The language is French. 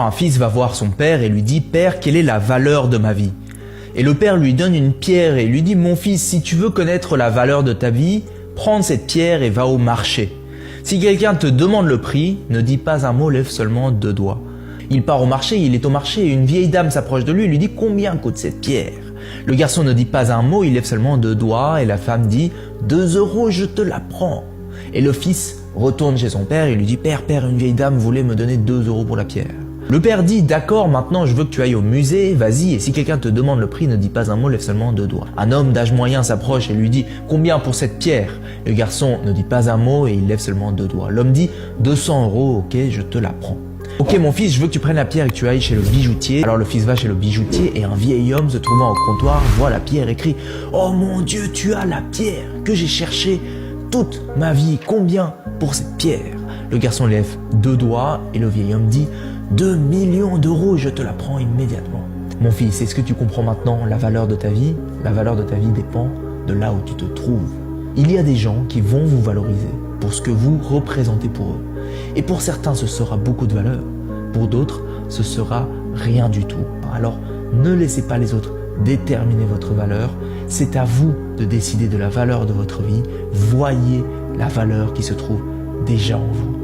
jour, un fils va voir son père et lui dit « Père, quelle est la valeur de ma vie ?» Et le père lui donne une pierre et lui dit « Mon fils, si tu veux connaître la valeur de ta vie, prends cette pierre et va au marché. Si quelqu'un te demande le prix, ne dis pas un mot, lève seulement 2 doigts. » Il part au marché, il est au marché et une vieille dame s'approche de lui et lui dit « Combien coûte cette pierre ?» Le garçon ne dit pas un mot, il lève seulement 2 doigts et la femme dit « 2 euros, je te la prends. » Et le fils retourne chez son père et lui dit « Père, une vieille dame voulait me donner 2 euros pour la pierre. » Le père dit « D'accord, maintenant je veux que tu ailles au musée, vas-y, et si quelqu'un te demande le prix, ne dis pas un mot, lève seulement 2 doigts. » Un homme d'âge moyen s'approche et lui dit « Combien pour cette pierre ?» Le garçon ne dit pas un mot et il lève seulement 2 doigts. L'homme dit « 200 euros, ok, je te la prends. » Ok mon fils, je veux que tu prennes la pierre et que tu ailles chez le bijoutier. Alors le fils va chez le bijoutier et un vieil homme se trouvant au comptoir voit la pierre et crie « Oh mon Dieu, tu as la pierre que j'ai cherchée toute ma vie, combien pour cette pierre ?» Le garçon lève 2 doigts et le vieil homme dit « 2 millions d'euros, je te la prends immédiatement. » Mon fils, est-ce que tu comprends maintenant la valeur de ta vie? La valeur de ta vie dépend de là où tu te trouves. Il y a des gens qui vont vous valoriser pour ce que vous représentez pour eux. Et pour certains, ce sera beaucoup de valeur. Pour d'autres, ce sera rien du tout. Alors, ne laissez pas les autres déterminer votre valeur. C'est à vous de décider de la valeur de votre vie. Voyez la valeur qui se trouve déjà en vous.